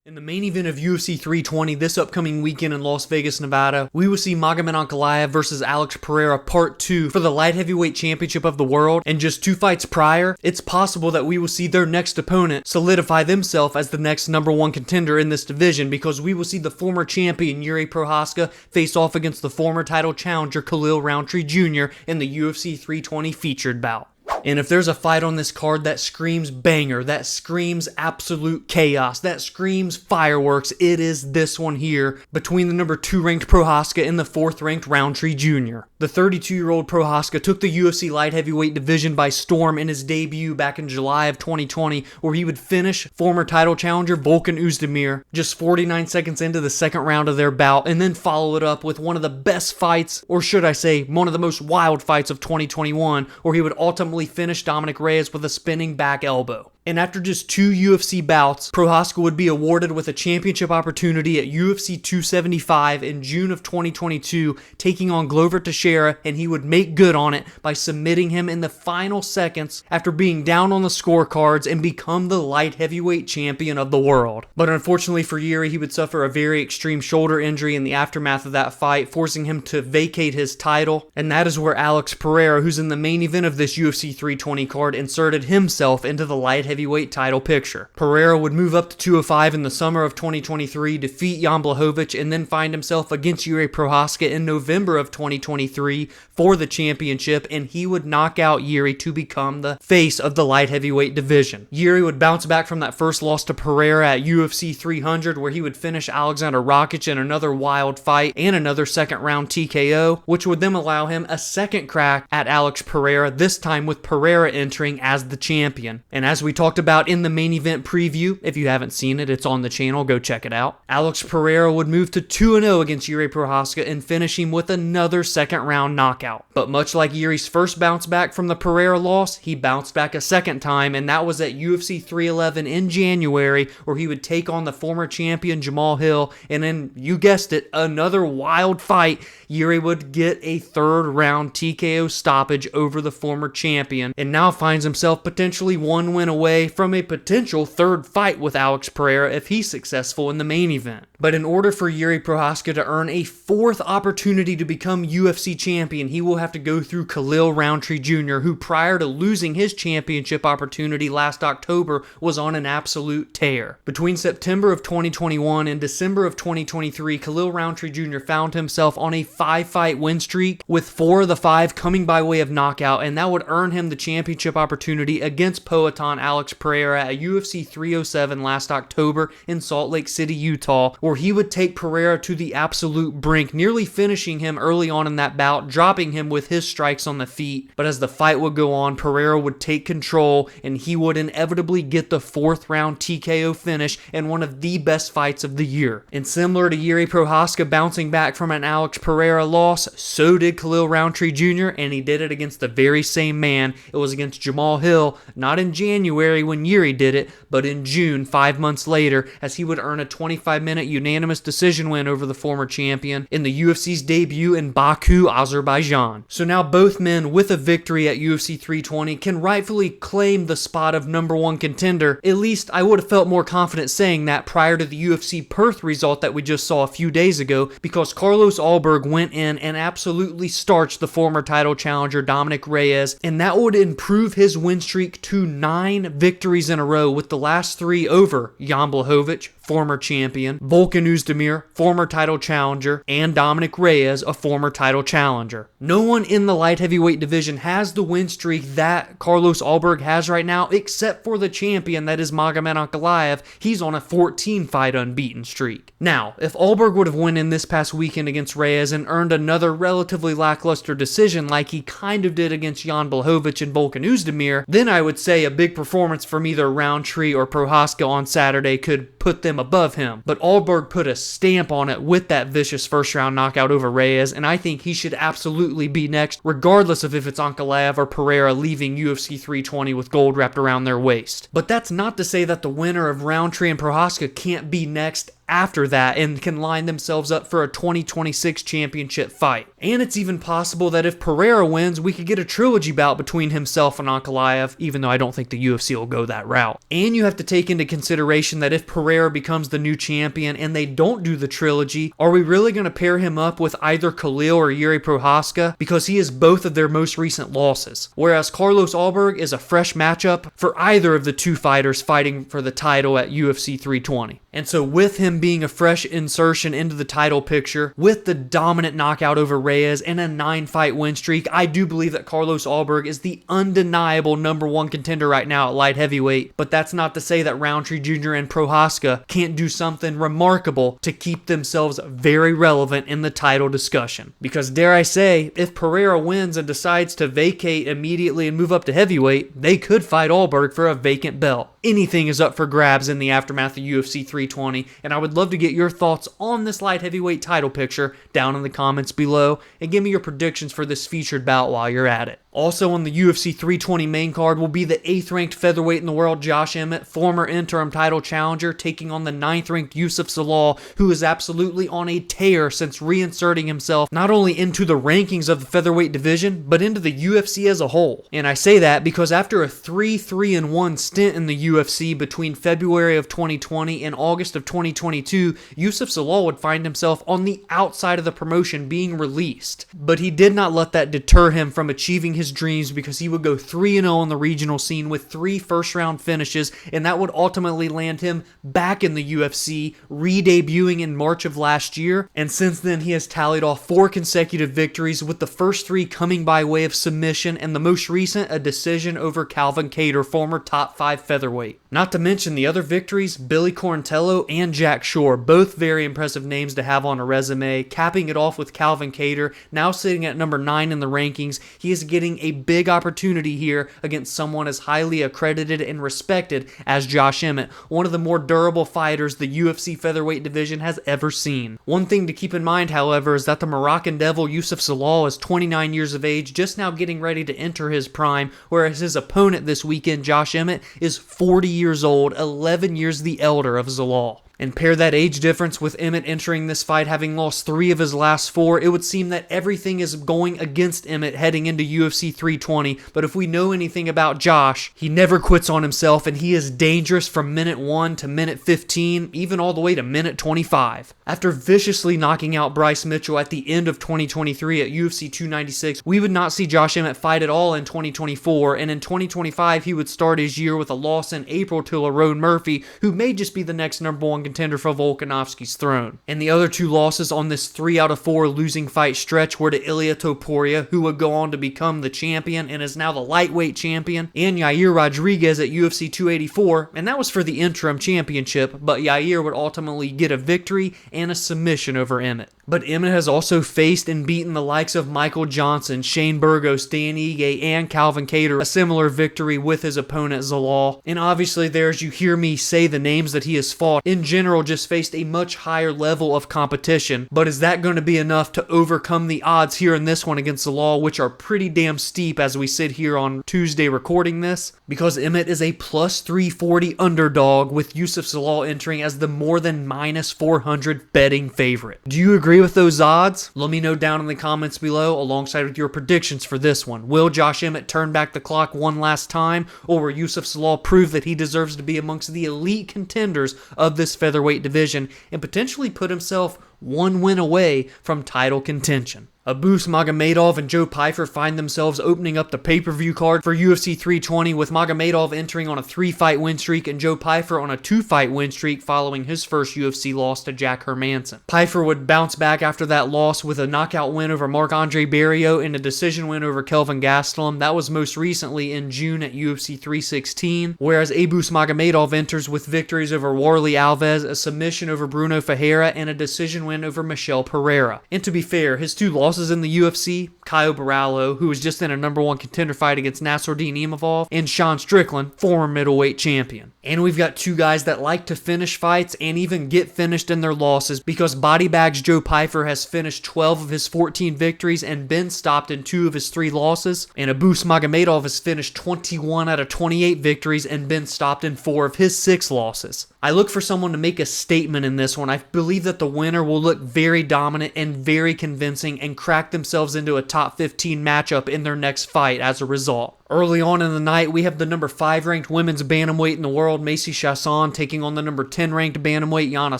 In the main event of UFC 320 this upcoming weekend in Las Vegas, Nevada, we will see Magomedov versus Alex Pereira Part 2 for the Light Heavyweight Championship of the World, and just 2 fights prior, it's possible that we will see their next opponent solidify themselves as the next #1 contender in this division, because we will see the former champion Jiri Prochazka face off against the former title challenger Khalil Rountree Jr. in the UFC 320 featured bout. And if there's a fight on this card that screams banger, that screams absolute chaos, that screams fireworks, it is this one here between the number 2 ranked Prochazka and the 4th ranked Rountree Jr. The 32-year-old Prochazka took the UFC light heavyweight division by storm in his debut back in July of 2020, where he would finish former title challenger Volkan Oezdemir just 49 seconds into the second round of their bout, and then follow it up with one of the best fights, or should I say, one of the most wild fights of 2021, where he would ultimately finish Dominic Reyes with a spinning back elbow. And after just 2 UFC bouts, Prochazka would be awarded with a championship opportunity at UFC 275 in June of 2022, taking on Glover Teixeira, and he would make good on it by submitting him in the final seconds after being down on the scorecards and become the light heavyweight champion of the world. But unfortunately for Jiri, he would suffer a very extreme shoulder injury in the aftermath of that fight, forcing him to vacate his title, and that is where Alex Pereira, who's in the main event of this UFC 320 card, inserted himself into the light heavyweight title picture. Pereira would move up to 205 in the summer of 2023, defeat Jan Blachowicz, and then find himself against Jiri Prochazka in November of 2023 for the championship, and he would knock out Jiri to become the face of the light heavyweight division. Jiri would bounce back from that first loss to Pereira at UFC 300, where he would finish Alexander Rakic in another wild fight and another second round TKO, which would then allow him a second crack at Alex Pereira, this time with Pereira entering as the champion. And as we talked about in the main event preview, if you haven't seen it, it's on the channel, go check it out. Alex Pereira would move to 2-0 against Jiri Prochazka and finish him with another second round knockout. But much like Jiri's first bounce back from the Pereira loss, he bounced back a second time, and that was at UFC 311 in January, where he would take on the former champion Jamal Hill, and then, you guessed it, another wild fight. Jiri would get a 3rd round TKO stoppage over the former champion, and now finds himself potentially 1 win away from a potential 3rd fight with Alex Pereira if he's successful in the main event. But in order for Jiri Prochazka to earn a 4th opportunity to become UFC champion, he will have to go through Khalil Rountree Jr., who prior to losing his championship opportunity last October was on an absolute tear. Between September of 2021 and December of 2023, Khalil Rountree Jr. found himself on a 5-fight win streak, with 4 of the 5 coming by way of knockout, and that would earn him the championship opportunity against Poatan Alex Pereira at UFC 307 last October in Salt Lake City, Utah, where he would take Pereira to the absolute brink, nearly finishing him early on in that bout, dropping him with his strikes on the feet. But as the fight would go on, Pereira would take control, and he would inevitably get the 4th round TKO finish in one of the best fights of the year. And similar to Jiri Prochazka bouncing back from an Alex Pereira loss, so did Khalil Rountree Jr., and he did it against the very same man. It was against Jamal Hill, not in January when Jiri did it, but in June, 5 months later, as he would earn a 25-minute unanimous decision win over the former champion in the UFC's debut in Baku, Azerbaijan. So now both men with a victory at UFC 320 can rightfully claim the spot of #1 contender. At least I would have felt more confident saying that prior to the UFC Perth result that we just saw a few days ago, because Carlos Ulberg went in and absolutely starched the former title challenger Dominic Reyes, and that would improve his win streak to 9 victories in a row, with the last 3 over Jan Blachowicz, former champion, Volkan Oezdemir, former title challenger, and Dominic Reyes, a former title challenger. No one in the light heavyweight division has the win streak that Carlos Ulberg has right now, except for the champion, that is Magomedov. He's on a 14-fight unbeaten streak. Now, if Ulberg would have won in this past weekend against Reyes and earned another relatively lackluster decision like he kind of did against Jan Blachowicz and Volkan Oezdemir, then I would say a big performance from either Rountree or Prochazka on Saturday could put them above him. But Ulberg put a stamp on it with that vicious 1st round knockout over Reyes, and I think he should absolutely be next, regardless of if it's Ankalaev or Pereira leaving UFC 320 with gold wrapped around their waist. But that's not to say that the winner of Rountree and Prochazka can't be next after that and can line themselves up for a 2026 championship fight. And it's even possible that if Pereira wins, we could get a trilogy bout between himself and Ankalaev, even though I don't think the UFC will go that route. And you have to take into consideration that if Pereira becomes the new champion and they don't do the trilogy, are we really going to pair him up with either Khalil or Jiri Prochazka? Because he is both of their most recent losses. Whereas Carlos Ulberg is a fresh matchup for either of the two fighters fighting for the title at UFC 320. And so with him being a fresh insertion into the title picture, with the dominant knockout over Reyes and a 9-fight win streak, I do believe that Carlos Ulberg is the undeniable number one contender right now at light heavyweight. But that's not to say that Rountree Jr. and Prochazka can't do something remarkable to keep themselves very relevant in the title discussion. Because dare I say, if Pereira wins and decides to vacate immediately and move up to heavyweight, they could fight Ulberg for a vacant belt. Anything is up for grabs in the aftermath of UFC 320, and I would love to get your thoughts on this light heavyweight title picture down in the comments below, and give me your predictions for this featured bout while you're at it. Also on the UFC 320 main card will be the 8th ranked featherweight in the world, Josh Emmett, former interim title challenger, taking on the 9th ranked Youssef Zalal, who is absolutely on a tear since reinserting himself not only into the rankings of the featherweight division, but into the UFC as a whole. And I say that because after a 3-3-1 stint in the UFC between February of 2020 and August of 2022, Youssef Zalal would find himself on the outside of the promotion being released. But he did not let that deter him from achieving his dreams, because he would go 3-0 on the regional scene with 3 first-round finishes, and that would ultimately land him back in the UFC, re-debuting in March of last year. And since then, he has tallied off 4 consecutive victories, with the first 3 coming by way of submission, and the most recent a decision over Calvin Kattar, former top 5 featherweight. Not to mention the other victories, Billy Quarantillo and Jack Shore, both very impressive names to have on a resume, capping it off with Calvin Kattar, now sitting at number 9 in the rankings. He is getting a big opportunity here against someone as highly accredited and respected as Josh Emmett, one of the more durable fighters the UFC featherweight division has ever seen. One thing to keep in mind, however, is that the Moroccan Devil Youssef Zalal is 29 years of age, just now getting ready to enter his prime, whereas his opponent this weekend, Josh Emmett, is 40 years old, 11 years the elder of Zalal. And pair that age difference with Emmett entering this fight having lost 3 of his last 4, it would seem that everything is going against Emmett heading into UFC 320. But if we know anything about Josh, he never quits on himself, and he is dangerous from minute 1 to minute 15, even all the way to minute 25. After viciously knocking out Bryce Mitchell at the end of 2023 at UFC 296, we would not see Josh Emmett fight at all in 2024, and in 2025 he would start his year with a loss in April to Lerone Murphy, who may just be the next number 1 contender for Volkanovski's throne. And the other 2 losses on this 3 out of 4 losing fight stretch were to Ilia Topuria, who would go on to become the champion and is now the lightweight champion, and Yair Rodriguez at UFC 284, and that was for the interim championship, but Yair would ultimately get a victory and a submission over Emmett. But Emmett has also faced and beaten the likes of Michael Johnson, Shane Burgos, Dan Ige, and Calvin Kattar, a similar victory with his opponent Zalal. And obviously there, as you hear me say the names that he has fought, in general just faced a much higher level of competition. But is that going to be enough to overcome the odds here in this one against Zalal, which are pretty damn steep as we sit here on Tuesday recording this? Because Emmett is a plus 340 underdog, with Youssef Zalal entering as the more than minus 400 betting favorite. Do you agree with those odds? Let me know down in the comments below, alongside with your predictions for this one. Will Josh Emmett turn back the clock one last time, or will Youssef Zalal prove that he deserves to be amongst the elite contenders of this featherweight division and potentially put himself 1 win away from title contention? Abus Magomedov and Joe Pyfer find themselves opening up the pay-per-view card for UFC 320, with Magomedov entering on a 3-fight win streak and Joe Pyfer on a 2-fight win streak following his first UFC loss to Jack Hermanson. Pyfer would bounce back after that loss with a knockout win over Marc-Andre Barriault and a decision win over Kelvin Gastelum. That was most recently in June at UFC 316, whereas Abus Magomedov enters with victories over Warley Alves, a submission over Bruno Ferreira, and a decision win over Michel Pereira. And to be fair, his 2 losses in the UFC, Caio Borralho, who was just in a number 1 contender fight against Nassourdine Imavov, and Sean Strickland, former middleweight champion. And we've got 2 guys that like to finish fights and even get finished in their losses, because Body Bags Joe Pyfer has finished 12 of his 14 victories and been stopped in 2 of his 3 losses, and Abus Magomedov has finished 21 out of 28 victories and been stopped in 4 of his 6 losses. I look for someone to make a statement in this one. I believe that the winner will look very dominant and very convincing and crack themselves into a top 15 matchup in their next fight as a result. Early on in the night, we have the number 5 ranked women's bantamweight in the world, Macy Chiasson, taking on the number 10 ranked bantamweight, Yana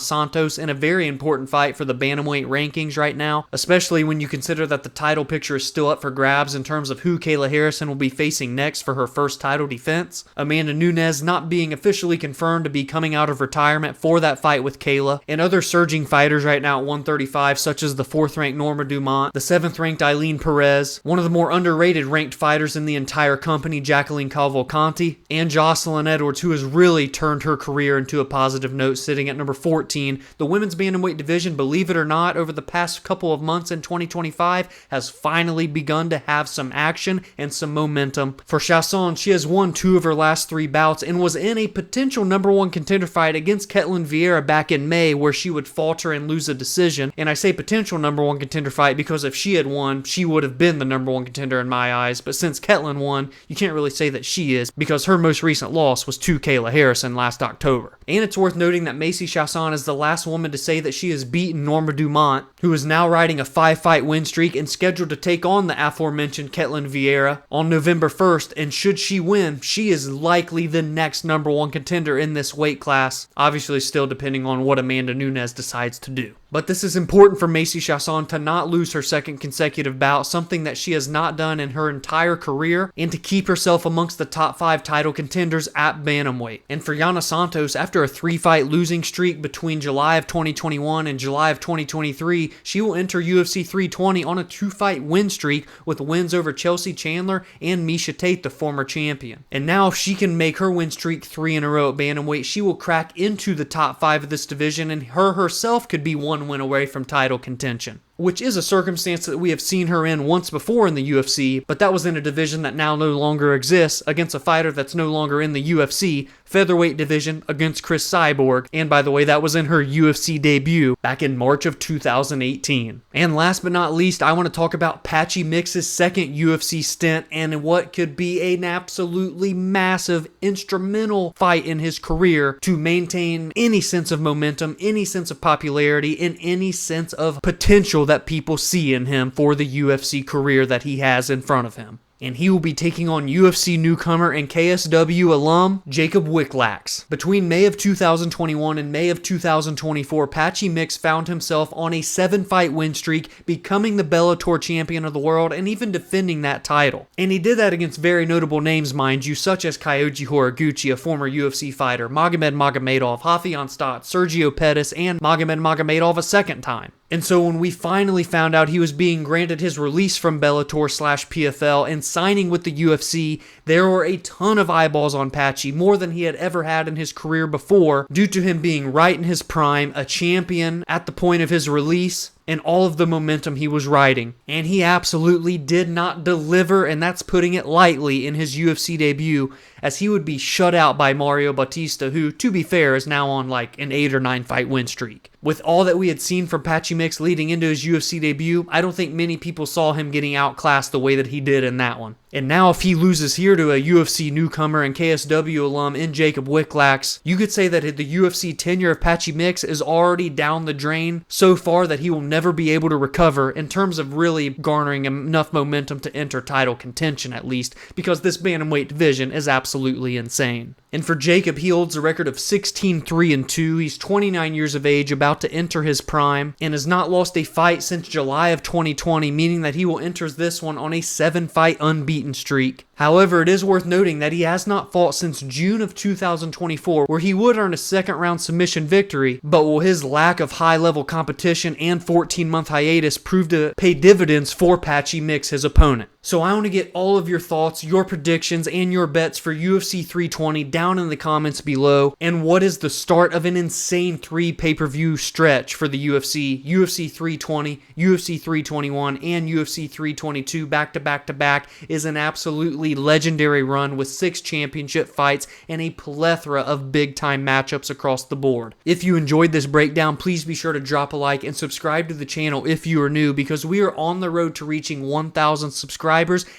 Santos, in a very important fight for the bantamweight rankings right now, especially when you consider that the title picture is still up for grabs in terms of who Kayla Harrison will be facing next for her first title defense. Amanda Nunes not being officially confirmed to be coming out of retirement for that fight with Kayla, and other surging fighters right now at 135, such as the 4th ranked Norma Dumont, the 7th ranked Eileen Perez, one of the more underrated ranked fighters in the entire company, Jacqueline Cavalcanti, and Jocelyn Edwards, who has really turned her career into a positive note, sitting at number 14. The women's bantamweight division, believe it or not, over the past couple of months in 2025, has finally begun to have some action and some momentum. For Chiasson, she has won 2 of her last 3 bouts and was in a potential number 1 contender fight against Ketlin Vieira back in May, where she would falter and lose a decision. And I say potential number 1 contender fight because if she had won, she would have been the number 1 contender in my eyes. But since Ketlin won, you can't really say that she is, because her most recent loss was to Kayla Harrison last October. And it's worth noting that Macy Chiasson is the last woman to say that she has beaten Norma Dumont, who is now riding a 5-fight win streak and scheduled to take on the aforementioned Ketlin Vieira on November 1st, and should she win, she is likely the next number 1 contender in this weight class, obviously still depending on what Amanda Nunes decides to do. But this is important for Macy Chiasson to not lose her 2nd consecutive bout, something that she has not done in her entire career, and to keep herself amongst the top 5 title contenders at bantamweight. And for Yana Santos, after a 3-fight losing streak between July of 2021 and July of 2023, she will enter UFC 320 on a 2-fight win streak with wins over Chelsea Chandler and Miesha Tate, the former champion. And now if she can make her win streak 3 in a row at bantamweight, she will crack into the top 5 of this division, and her herself could be 1 win away from title contention, which is a circumstance that we have seen her in once before in the UFC, but that was in a division that now no longer exists against a fighter that's no longer in the UFC, featherweight division against Chris Cyborg, and by the way, that was in her UFC debut back in March of 2018. And last but not least, I want to talk about Patchy Mix's 2nd UFC stint and what could be an absolutely massive, instrumental fight in his career to maintain any sense of momentum, any sense of popularity, and any sense of potential that people see in him for the UFC career that he has in front of him. And he will be taking on UFC newcomer and KSW alum Jacob Wicklax. Between May of 2021 and May of 2024, Patchy Mix found himself on a 7-fight win streak, becoming the Bellator champion of the world and even defending that title. And he did that against very notable names, mind you, such as Kyoji Horiguchi, a former UFC fighter, Magomedov, Rafion Stott, Sergio Pettis, and Magomedov a 2nd time. And so when we finally found out he was being granted his release from Bellator/PFL and signing with the UFC, there were a ton of eyeballs on Patchy, more than he had ever had in his career before, due to him being right in his prime, a champion at the point of his release, and all of the momentum he was riding. And he absolutely did not deliver, and that's putting it lightly, in his UFC debut, as he would be shut out by Mario Bautista, who, to be fair, is now on like an 8 or 9 fight win streak. With all that we had seen from Patchy Mix leading into his UFC debut, I don't think many people saw him getting outclassed the way that he did in that one. And now if he loses here to a UFC newcomer and KSW alum in Jacob Wicklax, you could say that the UFC tenure of Patchy Mix is already down the drain so far that he will never be able to recover in terms of really garnering enough momentum to enter title contention, at least, because this bantamweight division is absolutely insane. And for Jacob, he holds a record of 16-3-2. He's 29 years of age, about to enter his prime, and has not lost a fight since July of 2020, meaning that he will enter this one on a 7-fight unbeaten streak. However, it is worth noting that he has not fought since June of 2024, where he would earn a 2nd-round submission victory, but will his lack of high-level competition and 14-month hiatus prove to pay dividends for Patchy Mix, his opponent? So I want to get all of your thoughts, your predictions, and your bets for UFC 320 down in the comments below, and what is the start of an insane 3 pay-per-view stretch for the UFC, UFC 320, UFC 321, and UFC 322 back-to-back-to-back is an absolutely legendary run with 6 championship fights and a plethora of big-time matchups across the board. If you enjoyed this breakdown, please be sure to drop a like and subscribe to the channel if you are new, because we are on the road to reaching 1,000 subscribers,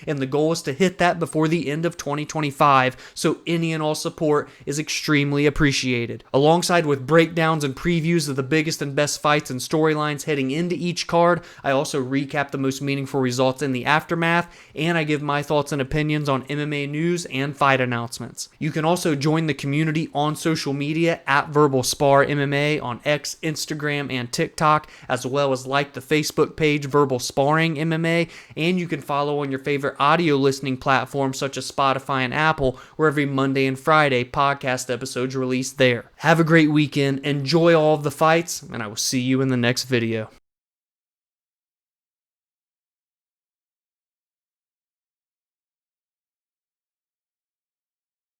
and the goal is to hit that before the end of 2025. live, so any and all support is extremely appreciated. Alongside with breakdowns and previews of the biggest and best fights and storylines heading into each card, I also recap the most meaningful results in the aftermath, and I give my thoughts and opinions on MMA news and fight announcements. You can also join the community on social media at Verbal Spar MMA on X, Instagram, and TikTok, as well as like the Facebook page Verbal Sparring MMA, and you can follow on your favorite audio listening platforms such as Spotify and Apple, where every Monday and Friday podcast episodes released there. Have a great weekend, enjoy all of the fights, and I will see you in the next video.